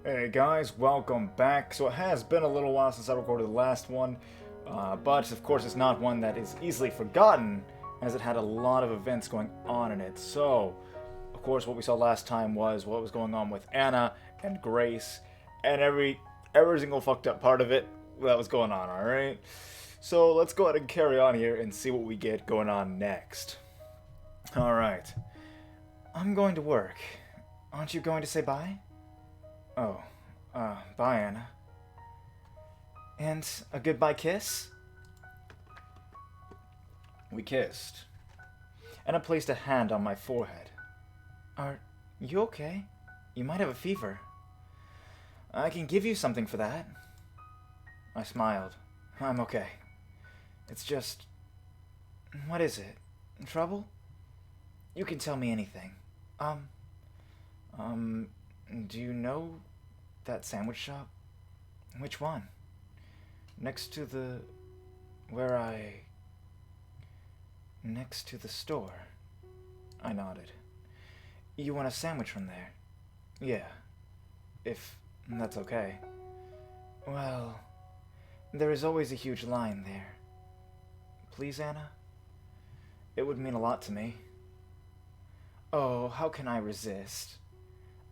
Hey guys, welcome back. So it has been a little while since I recorded the last one, but of course it's not one that is easily forgotten, as it had a lot of events going on in it. So, of course, what we saw last time was what was going on with Anna and Grace, and every single fucked up part of it that was going on. All right. So let's go ahead and carry on here and see what we get going on next. All right. I'm going to work. Aren't you going to say bye? Oh, bye, Anna. And a goodbye kiss? We kissed. Anna placed a hand on my forehead. Are you okay? You might have a fever. I can give you something for that. I smiled. I'm okay. It's just... What is it? Trouble? You can tell me anything. Do you know that sandwich shop? Which one? Next to the... Next to the store. I nodded. You want a sandwich from there? Yeah. If that's okay. Well, there is always a huge line there. Please, Anna? It would mean a lot to me. Oh, how can I resist?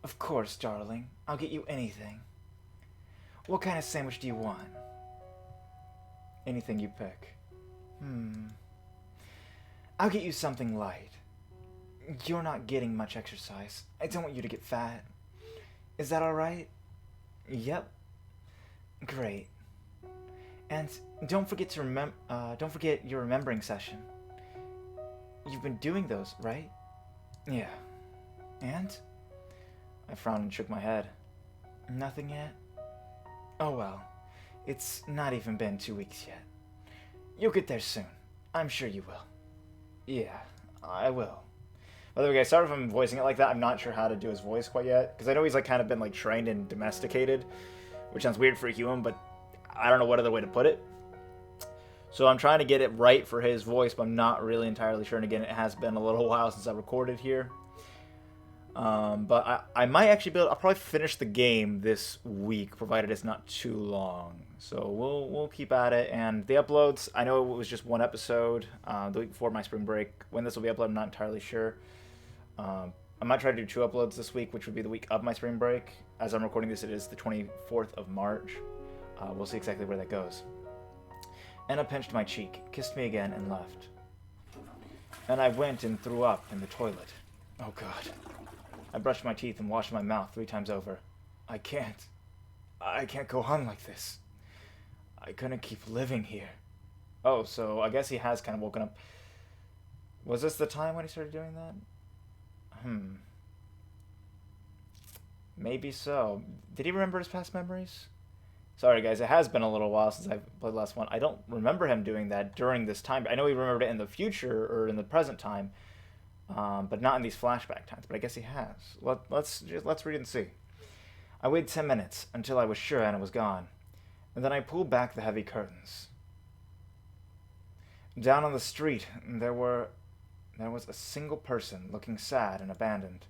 Of course, darling. I'll get you anything. What kind of sandwich do you want? Anything you pick. I'll get you something light. You're not getting much exercise. I don't want you to get fat. Is that alright? Yep. Great. And don't forget your remembering session. You've been doing those, right? Yeah. And? I frowned and shook my head. Nothing yet? Oh well. It's not even been 2 weeks yet. You'll get there soon. I'm sure you will. Yeah, I will. By the way, guys, sorry if I'm voicing it like that. I'm not sure how to do his voice quite yet. Because I know he's like kind of been like trained and domesticated. Which sounds weird for a human, but I don't know what other way to put it. So I'm trying to get it right for his voice, but I'm not really entirely sure. And again, it has been a little while since I recorded here. But I might actually be able, I'll probably finish the game this week, provided it's not too long. So we'll keep at it. And the uploads, I know it was just one episode the week before my spring break. When this will be uploaded, I'm not entirely sure. I might try to do 2 uploads this week, which would be the week of my spring break. As I'm recording this, it is the 24th of March. We'll see exactly where that goes. Anna pinched my cheek, kissed me again, and left. And I went and threw up in the toilet. Oh God. I brushed my teeth and washed my mouth 3 times over. I can't go on like this. I couldn't keep living here. Oh, so I guess he has kind of woken up. Was this the time when he started doing that? Maybe so. Did he remember his past memories? Sorry, guys, it has been a little while since I played the last one. I don't remember him doing that during this time. I know he remembered it in the future or in the present time. But not in these flashback times. But I guess he has. Let's read and see. I waited 10 minutes until I was sure Anna was gone, and then I pulled back the heavy curtains. Down on the street, there was a single person looking sad and abandoned.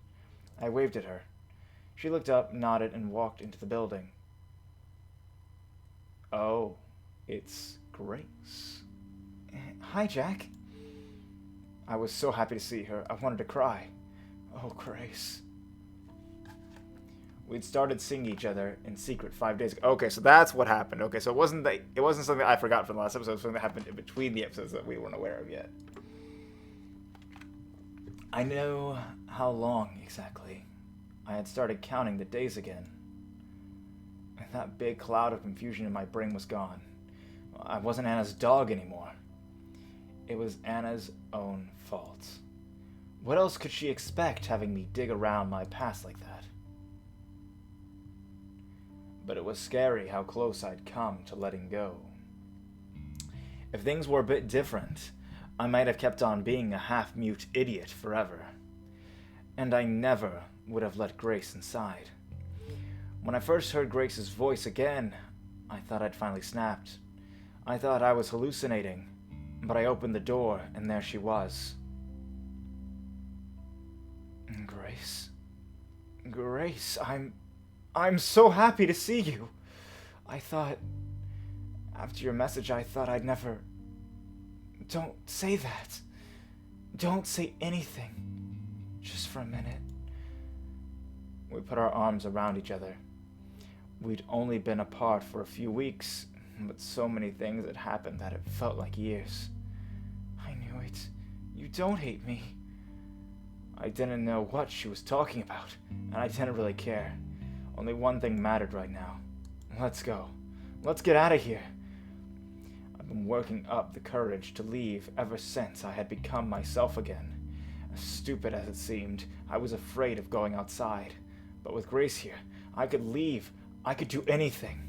I waved at her. She looked up, nodded, and walked into the building. Oh, it's Grace. Hi, Jack. I was so happy to see her. I wanted to cry. Oh, Grace. We'd started seeing each other in secret 5 days ago. Okay, so that's what happened. Okay, so it wasn't something that I forgot from the last episode. It was something that happened in between the episodes that we weren't aware of yet. I know how long exactly. I had started counting the days again. And that big cloud of confusion in my brain was gone. I wasn't Anna's dog anymore. It was Anna's own fault. What else could she expect having me dig around my past like that? But it was scary how close I'd come to letting go. If things were a bit different, I might have kept on being a half-mute idiot forever. And I never would have let Grace inside. When I first heard Grace's voice again, I thought I'd finally snapped. I thought I was hallucinating. But I opened the door, and there she was. Grace? Grace, I'm I'm so happy to see you. I thought... After your message, I thought I'd never... Don't say that. Don't say anything. Just for a minute. We put our arms around each other. We'd only been apart for a few weeks, but so many things had happened that it felt like years. I knew it. You don't hate me. I didn't know what she was talking about, and I didn't really care. Only one thing mattered right now. Let's go. Let's get out of here. I've been working up the courage to leave ever since I had become myself again. As stupid as it seemed, I was afraid of going outside. But with Grace here, I could leave. I could do anything.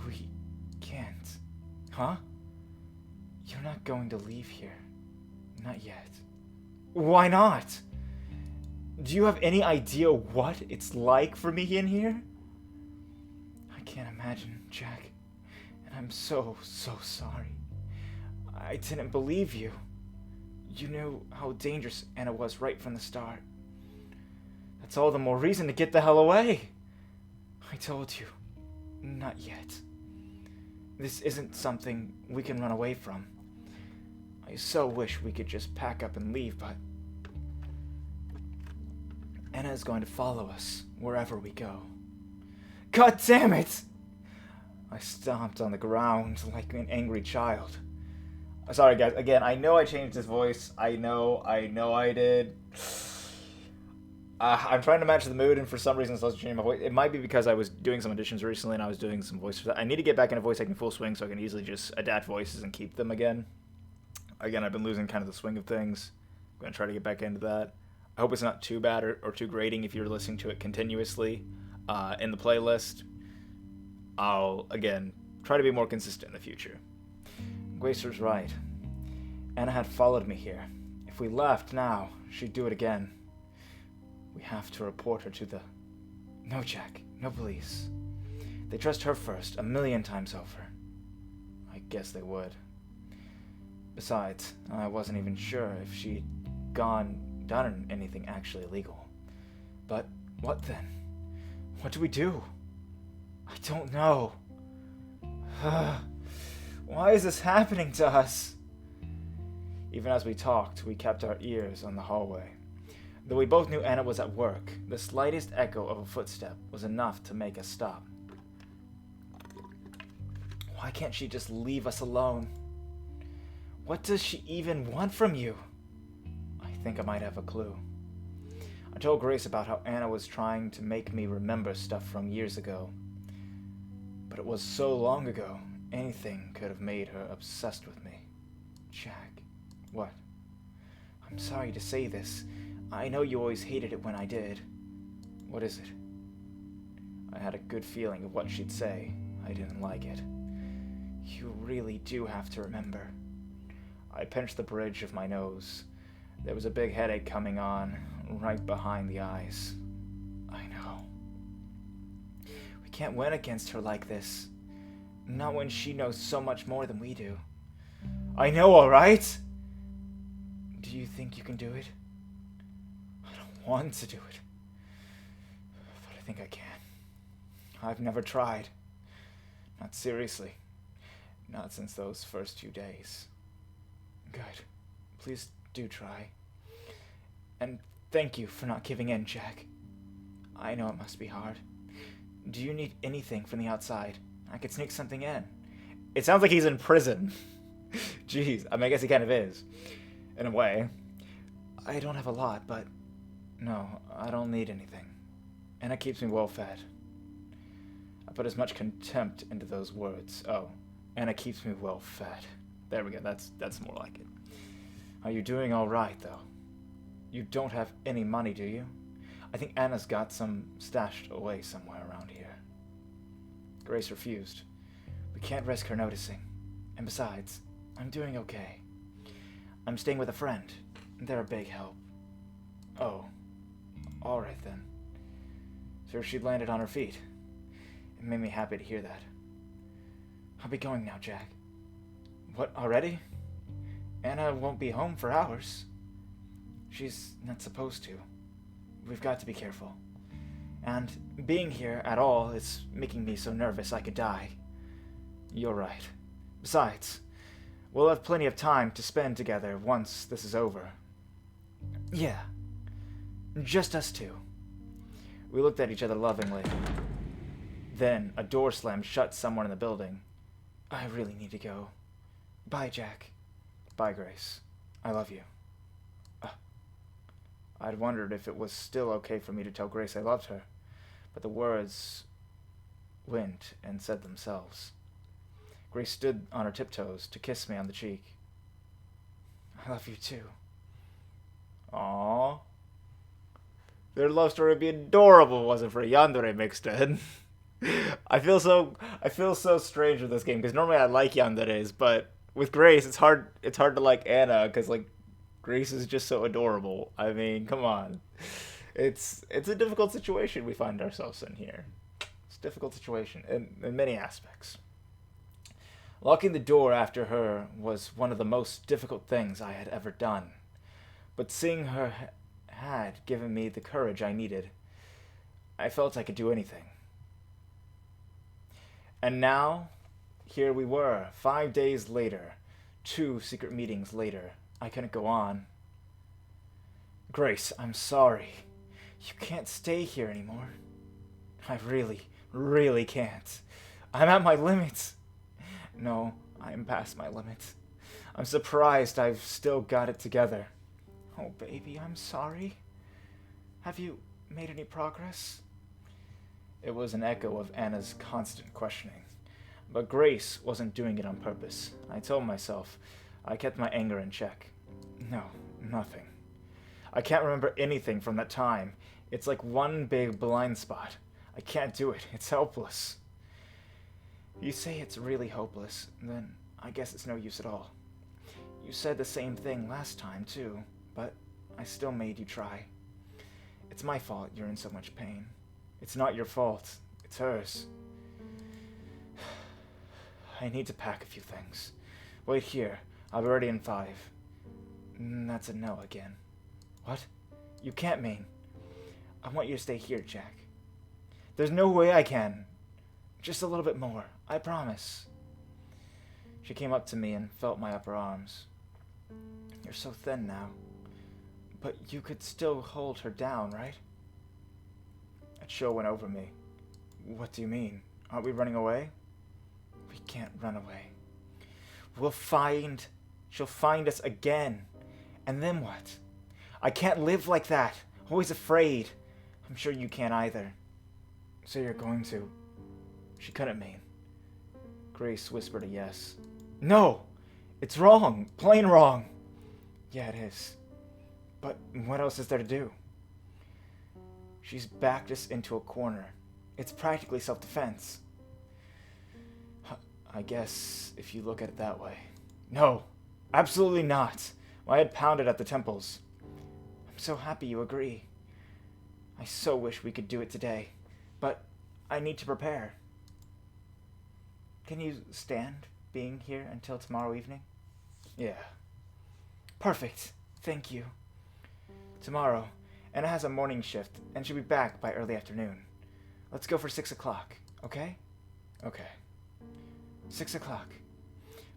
We can't. Huh? You're not going to leave here. Not yet. Why not? Do you have any idea what it's like for me in here? I can't imagine, Jack. And I'm so sorry. I didn't believe you. You knew how dangerous Anna was right from the start. That's all the more reason to get the hell away. I told you. Not yet. This isn't something we can run away from. I so wish we could just pack up and leave, but... Anna is going to follow us wherever we go. God damn it! I stomped on the ground like an angry child. Sorry guys, again, I know I changed his voice. I know I did. I'm trying to match the mood, and for some reason, it's also changing my voice. It might be because I was doing some auditions recently, and I was doing some voice. I need to get back into voice acting full swing, so I can easily just adapt voices and keep them again. Again, I've been losing kind of the swing of things. I'm going to try to get back into that. I hope it's not too bad or too grating if you're listening to it continuously in the playlist. I'll, again, try to be more consistent in the future. Glacer's right. Anna had followed me here. If we left now, she'd do it again. We have to report her to the... No, Jack. No police. They trust her first, 1,000,000 times over. I guess they would. Besides, I wasn't even sure if she'd done anything actually illegal. But what then? What do we do? I don't know. Why is this happening to us? Even as we talked, we kept our ears on the hallway. Though we both knew Anna was at work, the slightest echo of a footstep was enough to make us stop. Why can't she just leave us alone? What does she even want from you? I think I might have a clue. I told Grace about how Anna was trying to make me remember stuff from years ago. But it was so long ago, anything could have made her obsessed with me. Jack. What? I'm sorry to say this. I know you always hated it when I did. What is it? I had a good feeling of what she'd say. I didn't like it. You really do have to remember. I pinched the bridge of my nose. There was a big headache coming on, right behind the eyes. I know. We can't win against her like this. Not when she knows so much more than we do. I know, alright? Do you think you can do it? I don't want to do it. But I think I can. I've never tried. Not seriously. Not since those first few days. Good. Please do try. And thank you for not giving in, Jack. I know it must be hard. Do you need anything from the outside? I could sneak something in. It sounds like he's in prison. Jeez, I mean, I guess he kind of is. In a way. I don't have a lot, but... No, I don't need anything. And it keeps me well fed. I put as much contempt into those words. Oh, and it keeps me well fed. There we go, that's more like it. Are you doing alright, though? You don't have any money, do you? I think Anna's got some stashed away somewhere around here. Grace refused. We can't risk her noticing. And besides, I'm doing okay. I'm staying with a friend. They're a big help. Oh. Alright then. So she landed on her feet. It made me happy to hear that. I'll be going now, Jack. What, already? Anna won't be home for hours. She's not supposed to. We've got to be careful. And being here at all is making me so nervous I could die. You're right. Besides, we'll have plenty of time to spend together once this is over. Yeah. Just us two. We looked at each other lovingly. Then a door slammed shut somewhere in the building. I really need to go. Bye, Jack. Bye, Grace. I love you. I'd wondered if it was still okay for me to tell Grace I loved her, but the words went and said themselves. Grace stood on her tiptoes to kiss me on the cheek. I love you too. Aww. Their love story would be adorable, wasn't for a Yandere mixed in. I feel so strange with this game because normally I like Yanderes, but with Grace it's hard to like Anna because like Grace is just so adorable. I mean, come on. It's a difficult situation we find ourselves in here. It's a difficult situation in many aspects. Locking the door after her was one of the most difficult things I had ever done. But seeing her had given me the courage I needed. I felt I could do anything. And now, here we were, 5 days later, 2 secret meetings later. I couldn't go on. Grace, I'm sorry. You can't stay here anymore. I really can't. I'm at my limits. No, I'm past my limits. I'm surprised I've still got it together. Oh, baby, I'm sorry. Have you made any progress? It was an echo of Anna's constant questioning. But Grace wasn't doing it on purpose. I told myself. I kept my anger in check. No, nothing. I can't remember anything from that time. It's like one big blind spot. I can't do it. It's helpless. You say it's really hopeless, then I guess it's no use at all. You said the same thing last time, too, but I still made you try. It's my fault you're in so much pain. It's not your fault. It's hers. I need to pack a few things. Wait here. I'll be ready in 5. That's a no again. What? You can't mean. I want you to stay here, Jack. There's no way I can. Just a little bit more. I promise. She came up to me and felt my upper arms. You're so thin now. But you could still hold her down, right? A chill went over me. What do you mean? Aren't we running away? We can't run away. She'll find us again. And then what? I can't live like that. Always afraid. I'm sure you can't either. So you're going to. She couldn't mean. Grace whispered a yes. No! It's wrong. Plain wrong. Yeah, it is. But what else is there to do? She's backed us into a corner. It's practically self-defense. I guess if you look at it that way. No, absolutely not. My head pounded at the temples. I'm so happy you agree. I so wish we could do it today, but I need to prepare. Can you stand being here until tomorrow evening? Yeah. Perfect. Thank you. Tomorrow, Anna has a morning shift and she'll be back by early afternoon. Let's go for 6 o'clock, okay? Okay. 6 o'clock.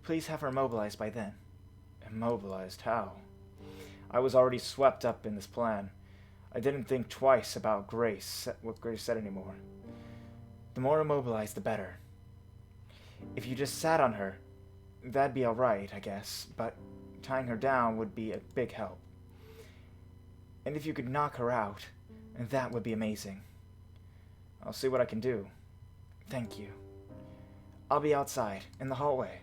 Please have her immobilized by then. Immobilized? How? I was already swept up in this plan. I didn't think twice about what Grace said anymore. The more immobilized, the better. If you just sat on her, that'd be alright, I guess, but tying her down would be a big help. And if you could knock her out, that would be amazing. I'll see what I can do. Thank you. I'll be outside, in the hallway.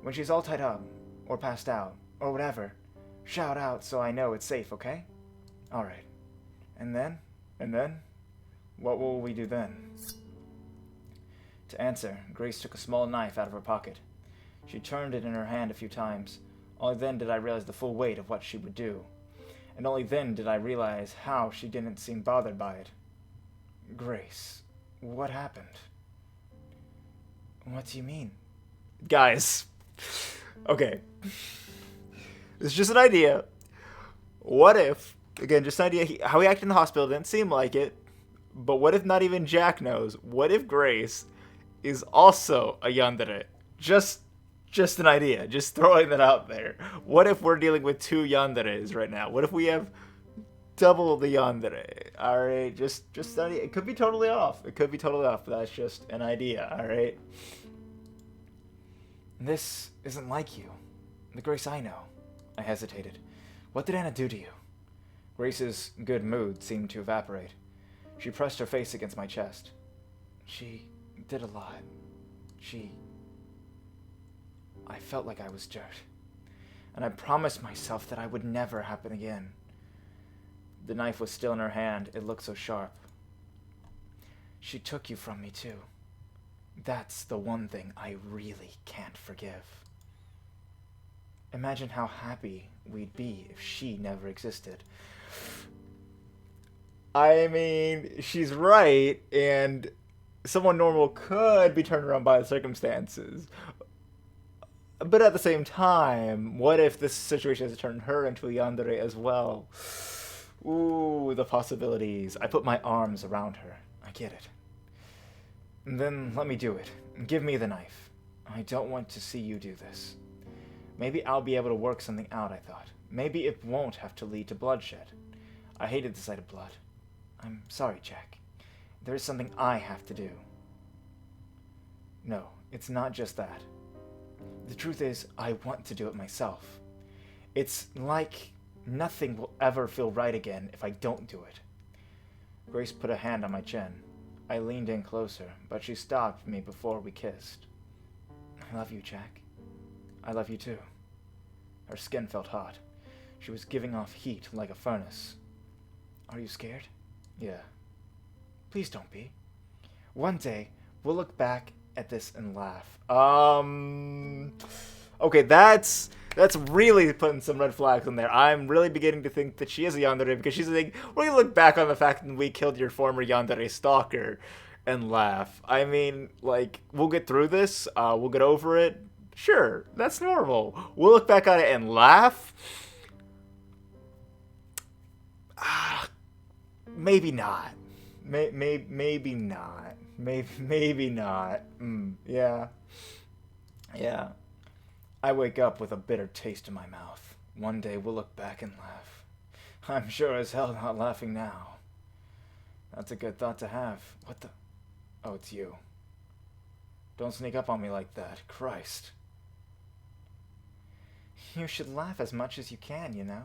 When she's all tied up, or passed out, or whatever, shout out so I know it's safe, okay? Alright. And then? What will we do then? To answer, Grace took a small knife out of her pocket. She turned it in her hand a few times. Only then did I realize the full weight of what she would do. And only then did I realize how she didn't seem bothered by it. Grace, what happened? What do you mean? Guys, okay. It's just an idea. What if, again, just an idea, how he acted in the hospital didn't seem like it. But what if not even Jack knows? What if Grace is also a Yandere? Just an idea. Just throwing that out there. What if we're dealing with two Yanderes right now? What if we have double the Yandere? Alright, just study. It could be totally off. It could be totally off, but that's just an idea, alright? This isn't like you. The Grace I know. I hesitated. What did Anna do to you? Grace's good mood seemed to evaporate. She pressed her face against my chest. She did a lot. I felt like I was dirt. And I promised myself that I would never happen again. The knife was still in her hand. It looked so sharp. She took you from me, too. That's the one thing I really can't forgive. Imagine how happy we'd be if she never existed. I mean, she's right, and someone normal could be turned around by the circumstances. But at the same time, what if this situation has turned her into a yandere as well? Ooh, the possibilities. I put my arms around her. I get it. Then let me do it. Give me the knife. I don't want to see you do this. Maybe I'll be able to work something out, I thought. Maybe it won't have to lead to bloodshed. I hated the sight of blood. I'm sorry, Jack. There is something I have to do. No, it's not just that. The truth is, I want to do it myself. It's like nothing will ever feel right again if I don't do it. Grace put a hand on my chin. I leaned in closer, but she stopped me before we kissed. I love you, Jack. I love you too. Her skin felt hot. She was giving off heat like a furnace. Are you scared? Yeah. Please don't be. One day, we'll look back at this and laugh. Okay, that's really putting some red flags in there. I'm really beginning to think that she is a yandere because she's like, we're gonna look back on the fact that we killed your former yandere stalker and laugh. I mean, like, we'll get through this. We'll get over it. Sure, that's normal. We'll look back on it and laugh. Maybe not. Maybe not. Maybe not. Yeah. Yeah. I wake up with a bitter taste in my mouth. One day we'll look back and laugh. I'm sure as hell not laughing now. That's a good thought to have. What the? Oh, it's you. Don't sneak up on me like that. Christ. You should laugh as much as you can, you know?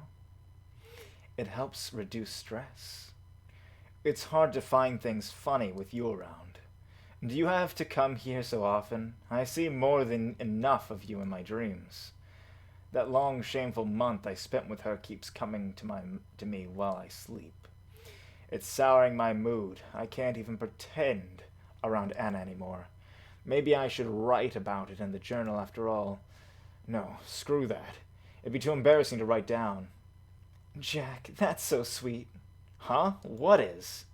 It helps reduce stress. It's hard to find things funny with you around. Do you have to come here so often? I see more than enough of you in my dreams. That long, shameful month I spent with her keeps coming to me while I sleep. It's souring my mood. I can't even pretend around Anna anymore. Maybe I should write about it in the journal after all. No, screw that. It'd be too embarrassing to write down. Jack, that's so sweet. Huh? What is?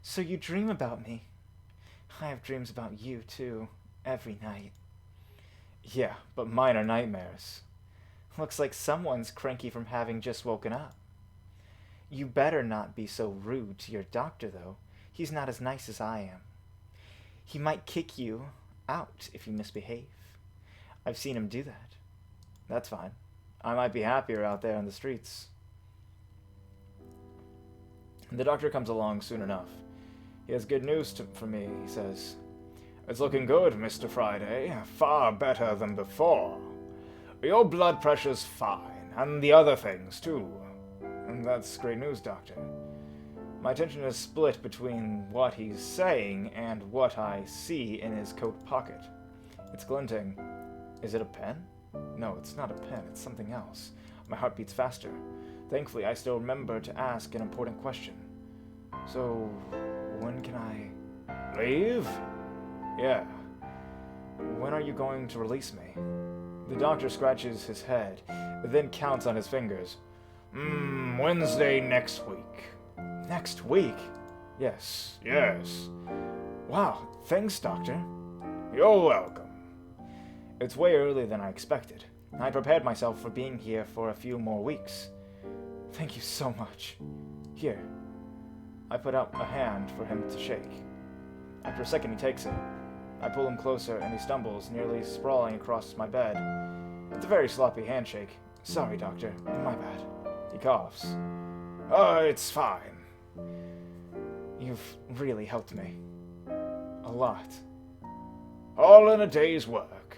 So you dream about me. I have dreams about you, too, every night. Yeah, but mine are nightmares. Looks like someone's cranky from having just woken up. You better not be so rude to your doctor, though. He's not as nice as I am. He might kick you out if you misbehave. I've seen him do that. That's fine. I might be happier out there on the streets. The doctor comes along soon enough. He has good news for me, he says. It's looking good, Mr. Friday. Far better than before. Your blood pressure's fine, and the other things, too. And that's great news, Doctor. My attention is split between what he's saying and what I see in his coat pocket. It's glinting. Is it a pen? No, it's not a pen. It's something else. My heart beats faster. Thankfully, I still remember to ask an important question. So, when can I... Leave? Yeah. When are you going to release me? The doctor scratches his head, then counts on his fingers. Wednesday next week. Next week? Yes. Wow, thanks, Doctor. You're welcome. It's way earlier than I expected. I prepared myself for being here for a few more weeks. Thank you so much. Here. I put out a hand for him to shake. After a second, he takes it. I pull him closer, and he stumbles, nearly sprawling across my bed. It's a very sloppy handshake. Sorry, Doctor. My bad. He coughs. Oh, it's fine. You've really helped me. A lot. All in a day's work.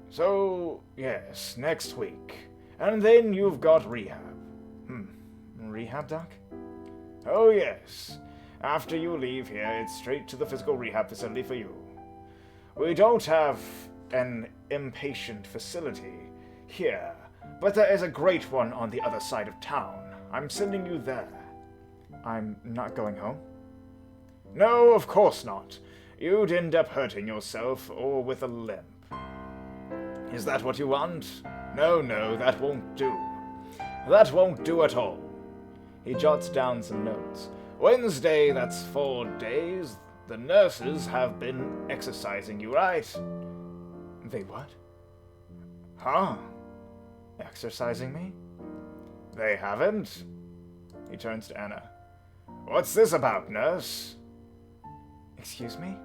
So, yes, next week. And then you've got rehab. Rehab, Doc? Oh, yes. After you leave here, it's straight to the physical rehab facility for you. We don't have an inpatient facility here, but there is a great one on the other side of town. I'm sending you there. I'm not going home? No, of course not. You'd end up hurting yourself or with a limp. Is that what you want? No, that won't do. That won't do at all. He jots down some notes. Wednesday, that's 4 days. The nurses have been exercising you, right? They what? Huh? Exercising me? They haven't? He turns to Anna. What's this about, nurse? Excuse me?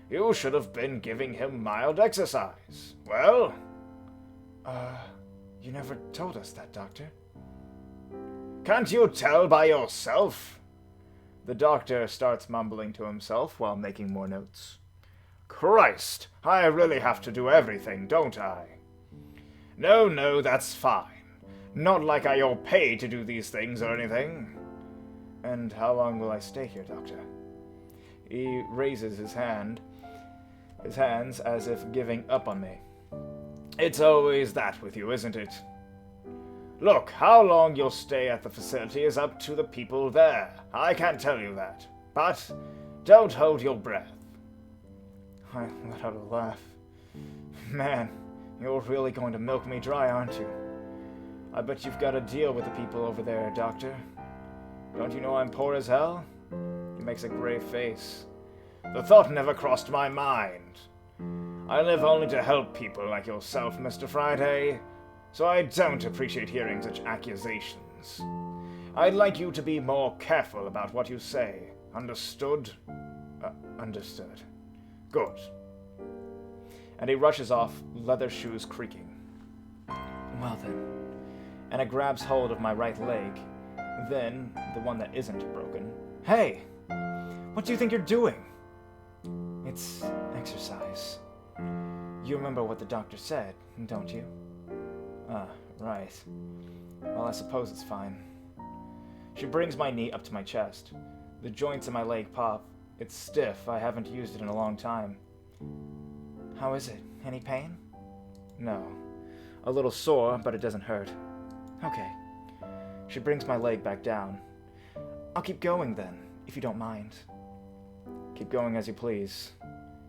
You should have been giving him mild exercise. Well? You never told us that, Doctor. Can't you tell by yourself? The doctor starts mumbling to himself while making more notes. Christ, I really have to do everything, don't I? No, that's fine. Not like I owe pay to do these things or anything. And how long will I stay here, Doctor? He raises his hands as if giving up on me. It's always that with you, isn't it? Look, how long you'll stay at the facility is up to the people there. I can't tell you that. But don't hold your breath. I let out a laugh. Man, you're really going to milk me dry, aren't you? I bet you've got a deal with the people over there, Doctor. Don't you know I'm poor as hell? He makes a grave face. The thought never crossed my mind. I live only to help people like yourself, Mr. Friday, so I don't appreciate hearing such accusations. I'd like you to be more careful about what you say. Understood? Understood. Good. And he rushes off, leather shoes creaking. Well then. And it grabs hold of my right leg. Then, the one that isn't broken. Hey! What do you think you're doing? It's exercise. You remember what the doctor said, don't you? Right. Well, I suppose it's fine. She brings my knee up to my chest. The joints in my leg pop. It's stiff. I haven't used it in a long time. How is it? Any pain? No. A little sore, but it doesn't hurt. Okay. She brings my leg back down. I'll keep going then, if you don't mind. Keep going as you please.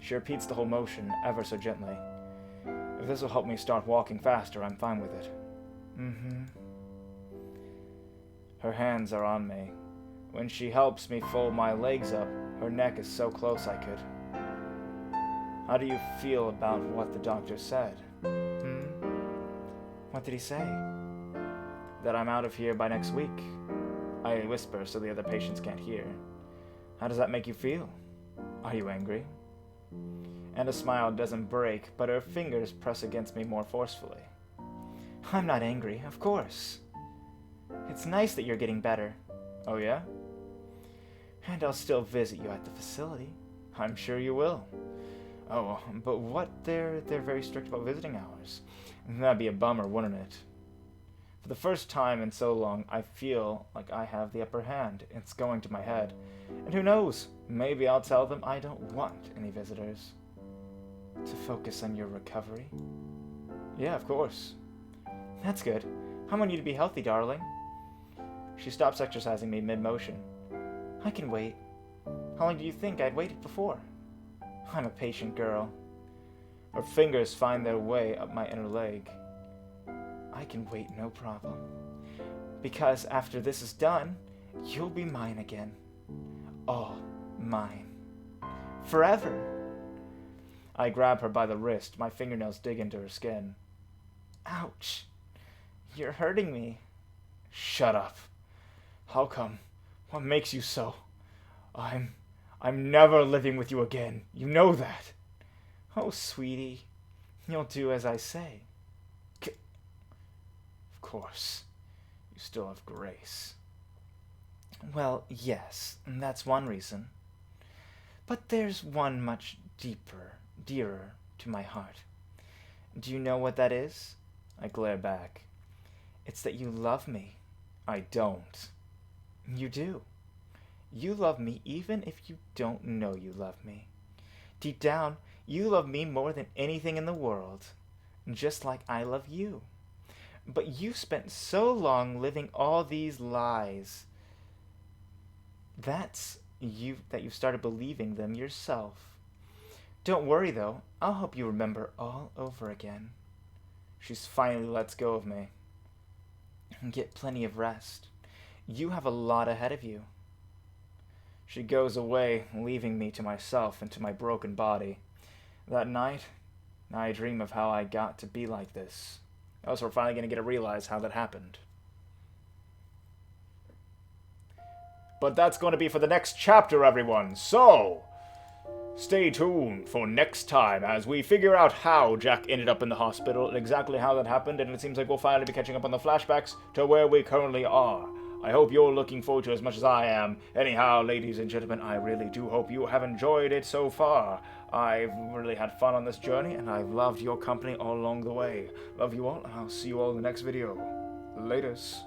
She repeats the whole motion, ever so gently. If this will help me start walking faster, I'm fine with it. Her hands are on me. When she helps me fold my legs up, her neck is so close I could. How do you feel about what the doctor said? What did he say? That I'm out of here by next week. I whisper so the other patients can't hear. How does that make you feel? Are you angry? And a smile doesn't break, but her fingers press against me more forcefully. I'm not angry, of course. It's nice that you're getting better. Oh yeah? And I'll still visit you at the facility. I'm sure you will. Oh, but what? They're very strict about visiting hours. That'd be a bummer, wouldn't it? For the first time in so long, I feel like I have the upper hand. It's going to my head. And who knows? Maybe I'll tell them I don't want any visitors. To focus on your recovery? Yeah, of course. That's good. I want you to be healthy, darling. She stops exercising me mid-motion. I can wait. How long do you think I'd waited before? I'm a patient girl. Her fingers find their way up my inner leg. I can wait no problem. Because after this is done, you'll be mine again. All mine. Forever. I grab her by the wrist. My fingernails dig into her skin. Ouch. You're hurting me. Shut up. How come? What makes you so? I'm never living with you again. You know that. Oh, sweetie, you'll do as I say. Of course. You still have Grace. Well, yes, that's one reason. But there's one much dearer to my heart. Do you know what that is? I glare back. It's that you love me. I don't. You do. You love me even if you don't know you love me. Deep down, you love me more than anything in the world, just like I love you. But you spent so long living all these lies that you've started believing them yourself. Don't worry though, I'll help you remember all over again. She's finally lets go of me. Get plenty of rest. You have a lot ahead of you. She goes away, leaving me to myself and to my broken body. That night, I dream of how I got to be like this. Also, we're finally going to get to realize how that happened. But that's going to be for the next chapter, everyone. So, stay tuned for next time as we figure out how Jack ended up in the hospital and exactly how that happened. And it seems like we'll finally be catching up on the flashbacks to where we currently are. I hope you're looking forward to it as much as I am. Anyhow, ladies and gentlemen, I really do hope you have enjoyed it so far. I've really had fun on this journey, and I've loved your company all along the way. Love you all, and I'll see you all in the next video. Laters.